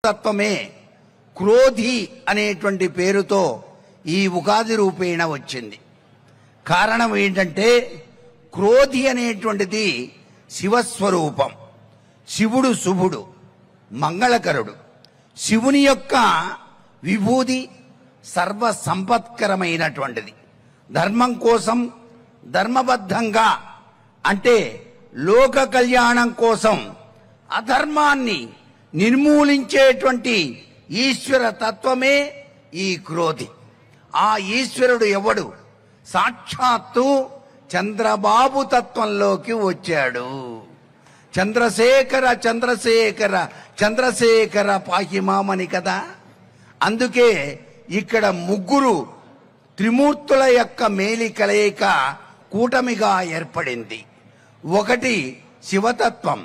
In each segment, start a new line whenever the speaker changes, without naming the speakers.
తత్వమే క్రోధి అనేటువంటి పేరుతో ఈ ఉగాది రూపేణ వచ్చింది. కారణం ఏంటంటే క్రోధి అనేటువంటిది శివస్వరూపం. శివుడు శుభుడు, మంగళకరుడు. శివుని యొక్క విభూది సర్వ సంపత్కరమైనటువంటిది. ధర్మం కోసం ధర్మబద్ధంగా అంటే లోక కళ్యాణం కోసం అధర్మాన్ని నిర్మూలించేటువంటి ఈశ్వర తత్వమే ఈ క్రోధి. ఆ ఈశ్వరుడు ఎవడు? సాక్షాత్తు చంద్రబాబు తత్వంలోకి వచ్చాడు. చంద్రశేఖర చంద్రశేఖర చంద్రశేఖర పాహిమామని కదా. అందుకే ఇక్కడ ముగ్గురు త్రిమూర్తుల యొక్క మేలి కలయిక కూటమిగా ఏర్పడింది. ఒకటి శివతత్వం.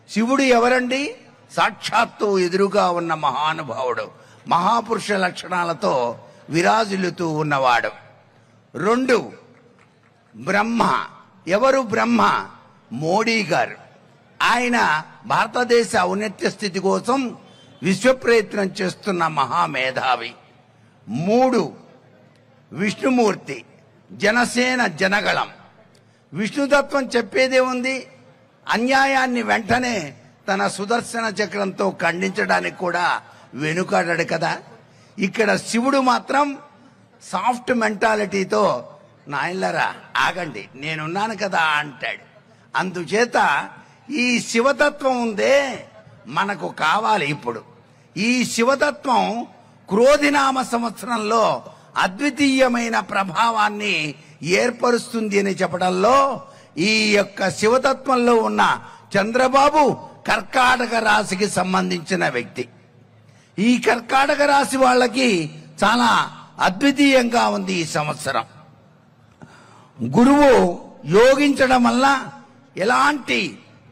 శివుడు ఎవరండి? సాక్షాత్తు ఎదురుగా ఉన్న మహానుభావుడు, మహాపురుష లక్షణాలతో విరాజిల్లుతూ ఉన్నవాడు. రెండు బ్రహ్మ. ఎవరు బ్రహ్మ? మోడీ గారు. ఆయన భారతదేశ ఔన్నత్య స్థితి కోసం విశ్వప్రయత్నం చేస్తున్న మహామేధావి. మూడు విష్ణుమూర్తి, జనసేన జనగళం. విష్ణుతత్వం చెప్పేదే ఉంది. అన్యాయాన్ని వెంటనే తన సుదర్శన చక్రంతో ఖండించడానికి కూడా వెనుకాడాడు కదా. ఇక్కడ శివుడు మాత్రం సాఫ్ట్ మెంటాలిటీతో నాయనలారా ఆగండి నేనున్నాను కదా అంటాడు. అందుచేత ఈ శివతత్వం ఉందే మనకు కావాలి. ఇప్పుడు ఈ శివతత్వం క్రోధినామ సంవత్సరంలో అద్వితీయమైన ప్రభావాన్ని ఏర్పరుస్తుంది అని చెప్పడంలో ఈ యొక్క శివతత్వంలో ఉన్న చంద్రబాబు కర్కాటక రాశికి సంబంధించిన వ్యక్తి. ఈ కర్కాటక రాశి వాళ్ళకి చాలా అద్వితీయంగా ఉంది ఈ సంవత్సరం. గురువు యోగించడం వల్ల ఎలాంటి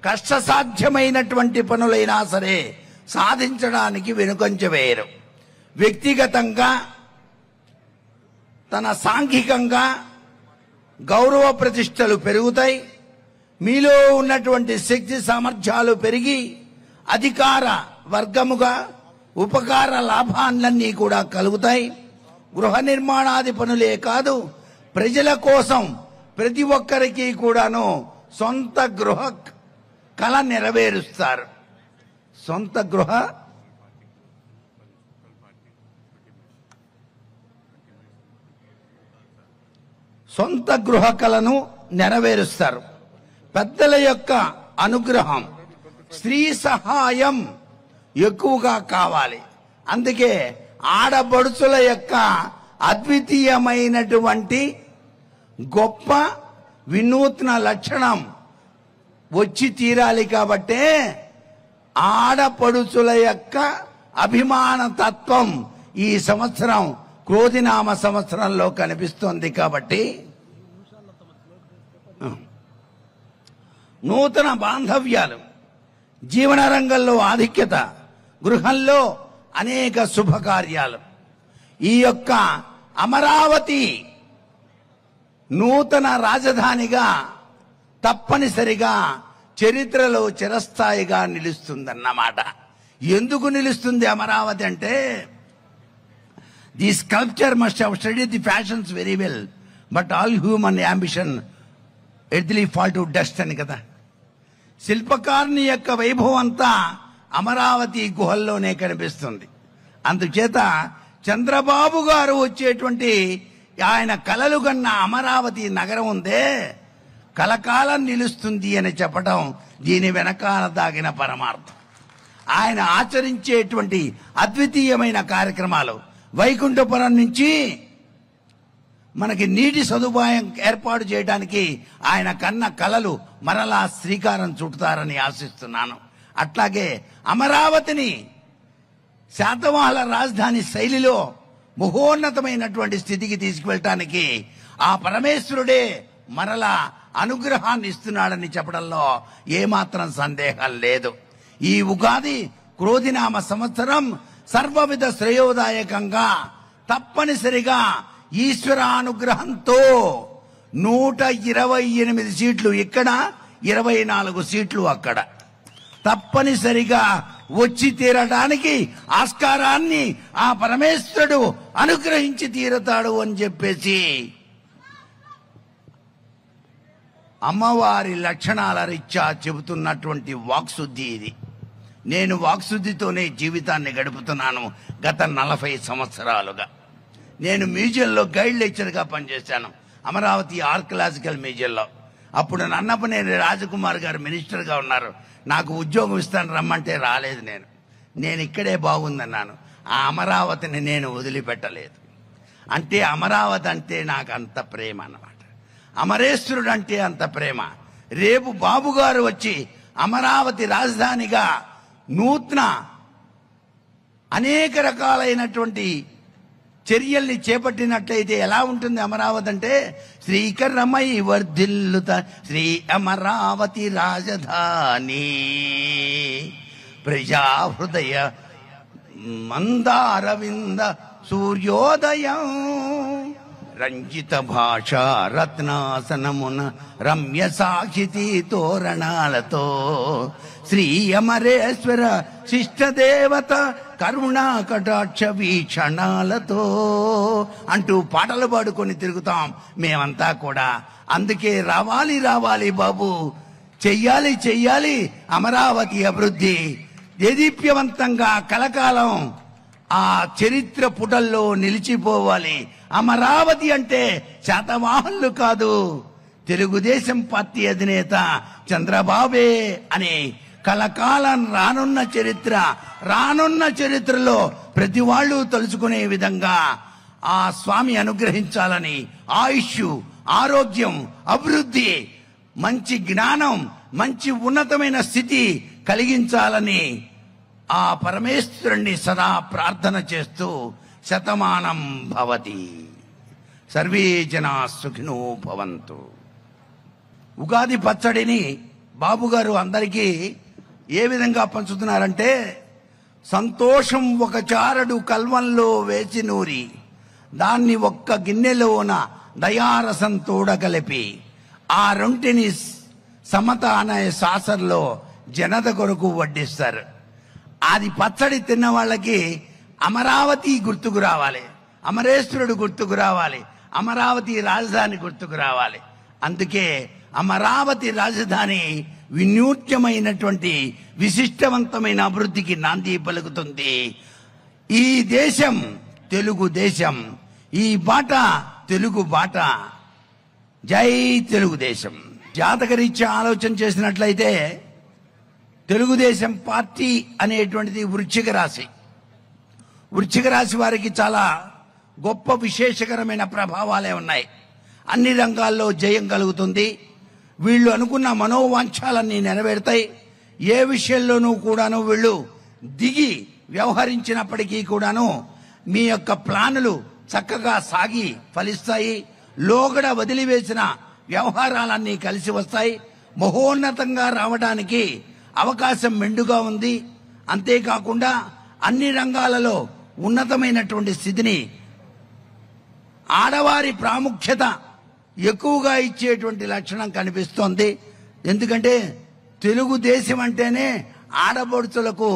కష్టసాధ్యమైనటువంటి పనులైనా సరే సాధించడానికి వెనుకంజ వేయరు. వ్యక్తిగతంగా తన సాంఘికంగా గౌరవ ప్రతిష్టలు పెరుగుతాయి. మీలో ఉన్నటువంటి శక్తి సామర్థ్యాలు పెరిగి అధికార వర్గముగా ఉపకార లాభాలన్నీ కూడా కలుగుతాయి. గృహ నిర్మాణాది పనులే కాదు, ప్రజల కోసం ప్రతి ఒక్కరికి కూడాను సొంత గృహ కళ నెరవేరుస్తారు. సొంత గృహ కళను నెరవేరుస్తారు. పెద్దల యొక్క అనుగ్రహం, స్త్రీ సహాయం ఎక్కువగా కావాలి. అందుకే ఆడబడుచుల యొక్క అద్వితీయమైనటువంటి గొప్ప వినూత్న లక్షణం వచ్చి తీరాలి. కాబట్టే ఆడపడుచుల యొక్క అభిమాన తత్వం ఈ సంవత్సరం క్రోధినామ సంవత్సరంలో కనిపిస్తోంది. కాబట్టి నూతన బాంధవ్యాలు, జీవన రంగంలో ఆధిక్యత, గృహంలో అనేక శుభకార్యాలు. ఈ యొక్క అమరావతి నూతన రాజధానిగా తప్పనిసరిగా చరిత్రలో చిరస్థాయిగా నిలుస్తుందన్నమాట. ఎందుకు నిలుస్తుంది అమరావతి అంటే, the sculpture must have studied the fashions very well, but all human ambition earthly fall to dust అని కదా. శిల్పకారుని యొక్క వైభవం అంతా అమరావతి గుహల్లోనే కనిపిస్తుంది. అందుచేత చంద్రబాబు గారు వచ్చేటువంటి ఆయన కలలు కన్న అమరావతి నగరం ఉందే కలకాలం నిలుస్తుంది అని చెప్పడం దీని వెనకాల దాగిన పరమార్థం. ఆయన ఆచరించేటువంటి అద్వితీయమైన కార్యక్రమాలు, వైకుంఠపురం నుంచి మనకి నీటి సదుపాయం ఏర్పాటు చేయడానికి ఆయన కన్న కలలు మరలా శ్రీకారం చుడతారని ఆశిస్తున్నాను. అట్లాగే అమరావతిని శాతవాహన రాజధాని శైలిలో మహోన్నతమైనటువంటి స్థితికి తీసుకువెళ్ళటానికి ఆ పరమేశ్వరుడే మరలా అనుగ్రహాన్ని ఇస్తున్నాడని చెప్పడంలో ఏమాత్రం సందేహం లేదు. ఈ ఉగాది క్రోధినామ సంవత్సరం సర్వవిధ శ్రేయోదాయకంగా తప్పనిసరిగా ఈశ్వరానుగ్రహంతో 128 సీట్లు ఇక్కడ, 24 సీట్లు అక్కడ తప్పనిసరిగా వచ్చి తీరడానికి ఆస్కారాన్ని ఆ పరమేశ్వరుడు అనుగ్రహించి తీరతాడు అని చెప్పేసి అమ్మవారి లక్షణాల రీత్యా చెబుతున్నటువంటి వాక్శుద్ధి ఇది. నేను వాక్శుద్ధితోనే జీవితాన్ని గడుపుతున్నాను గత 40 సంవత్సరాలుగా. నేను మ్యూజియంలో గైడ్ లెక్చర్గా పనిచేశాను, అమరావతి ఆర్కియలాజికల్ మ్యూజియంలో. అప్పుడు నన్నపనేని రాజకుమార్ గారు మినిస్టర్గా ఉన్నారు. నాకు ఉద్యోగం ఇస్తాను రమ్మంటే రాలేదు. నేను ఇక్కడే బాగుందన్నాను. ఆ అమరావతిని నేను వదిలిపెట్టలేదు. అంటే అమరావతి అంటే నాకు అంత ప్రేమ అన్నమాట. అమరేశ్వరుడు అంటే అంత ప్రేమ. రేపు బాబు గారు వచ్చి అమరావతి రాజధానిగా నూతన అనేక రకాలైనటువంటి చర్యల్ని చేపట్టినట్లయితే ఎలా ఉంటుంది అమరావతి అంటే, శ్రీకరమై వర్ధిల్లుత శ్రీ అమరావతి రాజధాని ప్రజా హృదయ మందారవింద సూర్యోదయం రంజిత భాష రత్నాసనమున రమ్య సాక్షితి తోరణాలతో శ్రీ అమరేశ్వర శిష్టదేవత కరుణా కటాక్ష వీక్షణాలతో అంటూ పాటలు పాడుకొని తిరుగుతాం మేమంతా కూడా. అందుకే రావాలి రావాలి బాబు, చెయ్యాలి చెయ్యాలి అమరావతి అభివృద్ధి, దేదీప్యవంతంగా కలకాలం ఆ చరిత్ర పుటల్లో నిలిచిపోవాలి. అమరావతి అంటే శాతవాహనులు కాదు, తెలుగుదేశం పార్టీ అధినేత చంద్రబాబే అని కలకాలం రానున్న చరిత్రలో ప్రతి వాళ్ళు తలుచుకునే విధంగా ఆ స్వామి అనుగ్రహించాలని, ఆయుష్, ఆరోగ్యం, అభివృద్ధి, మంచి జ్ఞానం, మంచి ఉన్నతమైన స్థితి కలిగించాలని ఆ పరమేశ్వరుణ్ణి సదా ప్రార్థన చేస్తూ శతమానం భవతి, సర్వే జనా సుఖినో భవంతు. ఉగాది పచ్చడిని బాబుగారు అందరికీ ఏ విధంగా పంచుతున్నారంటే, సంతోషం ఒక చారడు కల్వంలో వేసి నూరి దాన్ని ఒక్క గిన్నెలోన దయారసం తోడగలిపి ఆ రొంటిని సమత అనే సాసర్లో జనత కొరకు వడ్డిస్తారు. అది పచ్చడి తిన్న వాళ్ళకి అమరావతి గుర్తుకు రావాలి, అమరేశ్వరుడు గుర్తుకు రావాలి, అమరావతి రాజధాని గుర్తుకు రావాలి. అందుకే అమరావతి రాజధాని వినూత్యమైనటువంటి విశిష్టవంతమైన అభివృద్ధికి నాంది పలుకుతుంది. ఈ దేశం తెలుగు దేశం, ఈ బాట తెలుగు బాట. జై తెలుగుదేశం. జాతకరీత్యా ఆలోచన చేసినట్లయితే తెలుగుదేశం పార్టీ అనేటువంటిది వృశ్చిక రాశి. వృశ్చిక రాశి వారికి చాలా గొప్ప విశేషకరమైన ప్రభావాలే ఉన్నాయి. అన్ని రంగాల్లో జయం కలుగుతుంది. వీళ్ళు అనుకున్న మనోవాంఛాలన్నీ నెరవేరుతాయి. ఏ విషయంలోనూ కూడాను వీళ్ళు దిగి వ్యవహరించినప్పటికీ కూడాను మీ యొక్క ప్లానులు చక్కగా సాగి ఫలిస్తాయి. లోగడ వదిలివేసిన వ్యవహారాలన్నీ కలిసి వస్తాయి. మహోన్నతంగా రావడానికి అవకాశం మెండుగా ఉంది. అంతేకాకుండా అన్ని రంగాలలో ఉన్నతమైనటువంటి స్థితిని, ఆడవారి ప్రాముఖ్యత ఎక్కువగా ఇచ్చేటువంటి లక్షణం కనిపిస్తోంది. ఎందుకంటే తెలుగుదేశం అంటేనే ఆడపడుచులకు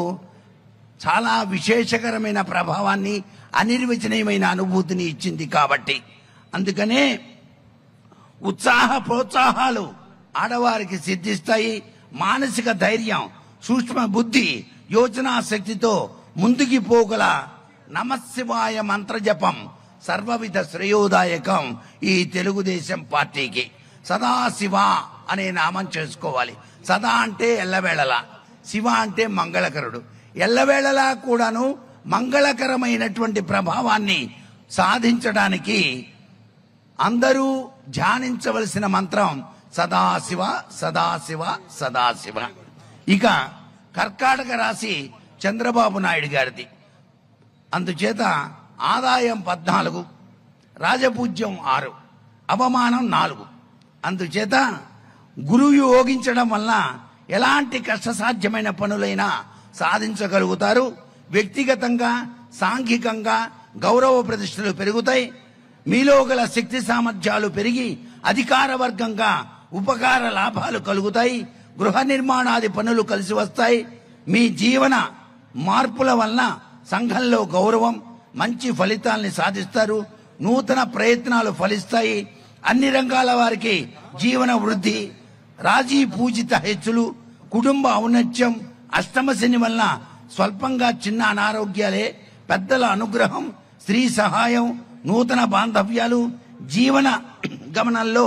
చాలా విశేషకరమైన ప్రభావాన్ని, అనిర్వచనీయమైన అనుభూతిని ఇచ్చింది కాబట్టి. అందుకనే ఉత్సాహ ప్రోత్సాహాలు ఆడవారికి సిద్ధిస్తాయి. మానసిక ధైర్యం, సూక్ష్మ బుద్ధి, యోచనా శక్తితో ముందుకి పోగల నమశివాయ మంత్రజపం సర్వవిధ శ్రేయోదాయకం ఈ తెలుగుదేశం పార్టీకి. సదాశివ అనే నామం చేసుకోవాలి. సదా అంటే ఎల్లవేళలా, శివ అంటే మంగళకరుడు. ఎల్లవేళలా కూడాను మంగళకరమైనటువంటి ప్రభావాన్ని సాధించడానికి అందరూ ధ్యానించవలసిన మంత్రం సదాశివ సదాశివ సదాశివ. ఇక కర్కాటక రాశి చంద్రబాబు నాయుడు గారిది. అందుచేత ఆదాయం 14, రాజపూజ్యం 6, అవమానం 4. అందుచేత గురువు యోగించడం వల్ల ఎలాంటి కష్టసాధ్యమైన పనులైనా సాధించగలుగుతారు. వ్యక్తిగతంగా, సాంఘికంగా గౌరవ ప్రతిష్టలు పెరుగుతాయి. మీలో గల శక్తి సామర్థ్యాలు పెరిగి అధికార వర్గంగా ఉపకార లాభాలు కలుగుతాయి. గృహ నిర్మాణాది పనులు కలిసి వస్తాయి. మీ జీవన మార్పుల వలన సంఘంలో గౌరవం, మంచి ఫలితాల్ని సాధిస్తారు. నూతన ప్రయత్నాలు ఫలిస్తాయి. అన్ని రంగాల వారికి జీవన వృద్ధి, రాజీ పూజిత హెచ్చులు, కుటుంబ ఔన్నత్యం, అష్టమ శని వలన స్వల్పంగా చిన్న అనారోగ్యాలే, పెద్దల అనుగ్రహం, స్త్రీ సహాయం, నూతన బాంధవ్యాలు, జీవన గమనంలో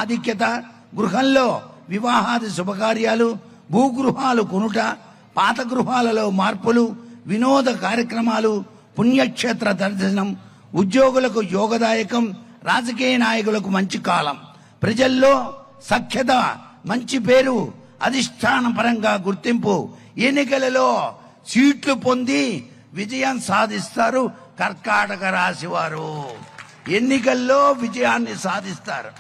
ఆధిక్యత, గృహంలో వివాహాది శుభకార్యాలు, భూగృహాలు కొనుట, పాత గృహాలలో మార్పులు, వినోద కార్యక్రమాలు, పుణ్యక్షేత్ర దర్శనం, ఉద్యోగులకు యోగదాయకం, రాజకీయ నాయకులకు మంచి కాలం, ప్రజల్లో సఖ్యత, మంచి పేరు, అధిష్టాన పరంగా గుర్తింపు, ఎన్నికలలో సీట్లు పొంది విజయం సాధిస్తారు. కర్కాటక రాశి వారు ఎన్నికల్లో విజయాన్ని సాధిస్తారు.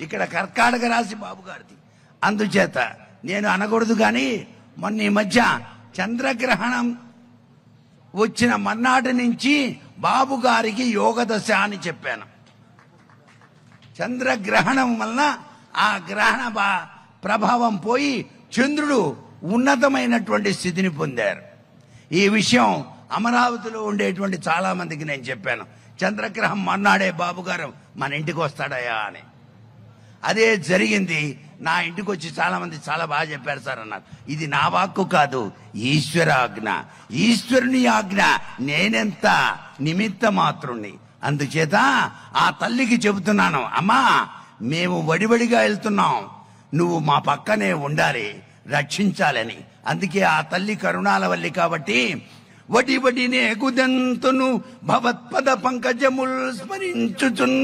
ఇక్కడ కర్కాటక రాశి బాబు గారిది. అందుచేత నేను అనకూడదు, కానీ మొన్న ఈ మధ్య చంద్రగ్రహణం వచ్చిన మర్నాటి నుంచి బాబు గారికి యోగదశ అని చెప్పాను. చంద్రగ్రహణం వలన ఆ గ్రహణ ప్రభావం పోయి చంద్రుడు ఉన్నతమైనటువంటి స్థితిని పొందారు. ఈ విషయం అమరావతిలో ఉండేటువంటి చాలా మందికి నేను చెప్పాను. చంద్రగ్రహం మన్నాడే బాబు గారు మన ఇంటికి వస్తాడయా అని. అదే జరిగింది. నా ఇంటికి వచ్చి చాలా మంది చాలా బాగా చెప్పారు సార్ అన్నారు. ఇది నా వాక్కు కాదు, ఈశ్వర ఆజ్ఞ. ఈశ్వరుని ఆజ్ఞ, నేనెంత నిమిత్త మాత్రుణ్ణి. అందుచేత ఆ తల్లికి చెబుతున్నాను, అమ్మా మేము వడివడిగా వెళ్తున్నాం, నువ్వు మా పక్కనే ఉండాలి, రక్షించాలని. అందుకే ఆ తల్లి కరుణాలవల్లి కాబట్టి వడి వడినే కుదంతును భవత్పద పంకజముల్ స్మరించుచున్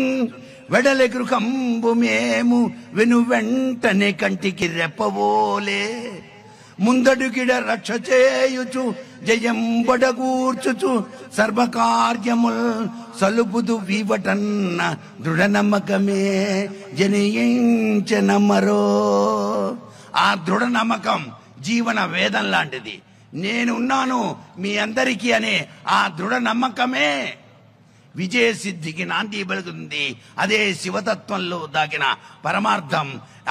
వెడలె గృహంబు మేము వెను వెంటనే కంటికి రెప్పవోలే ముందడుగిడ రక్ష చేయుచు జయం బడగూర్చుచు సర్వకార్యముల్ సలుపుదు వీవటన్న దృఢ నమ్మకమే జనించనమరో. ఆ దృఢ నమ్మకం జీవన వేదం లాంటిది. నేనున్నాను మీ అందరికీ అనే ఆ దృఢ నమ్మకమే విజయ సిద్ధికి నాంది పలుకుతుంది. అదే శివతత్వంలో దాగిన పరమార్థం.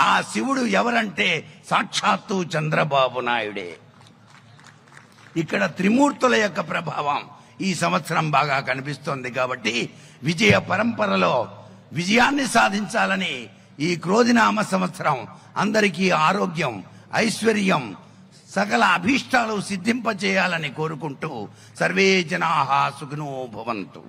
ఆ శివుడు ఎవరంటే సాక్షాత్తు చంద్రబాబు నాయుడే. ఇక్కడ త్రిమూర్తుల యొక్క ప్రభావం ఈ సంవత్సరం బాగా కనిపిస్తోంది. కాబట్టి విజయ పరంపరలో విజయాన్ని సాధించాలని ఈ క్రోధినామ సంవత్సరం అందరికీ ఆరోగ్యం, ఐశ్వర్యం, సకల అభీష్టాలు సిద్ధింపచేయాలని కోరుకుంటూ సర్వే జనాః సుఖినో భవంతు.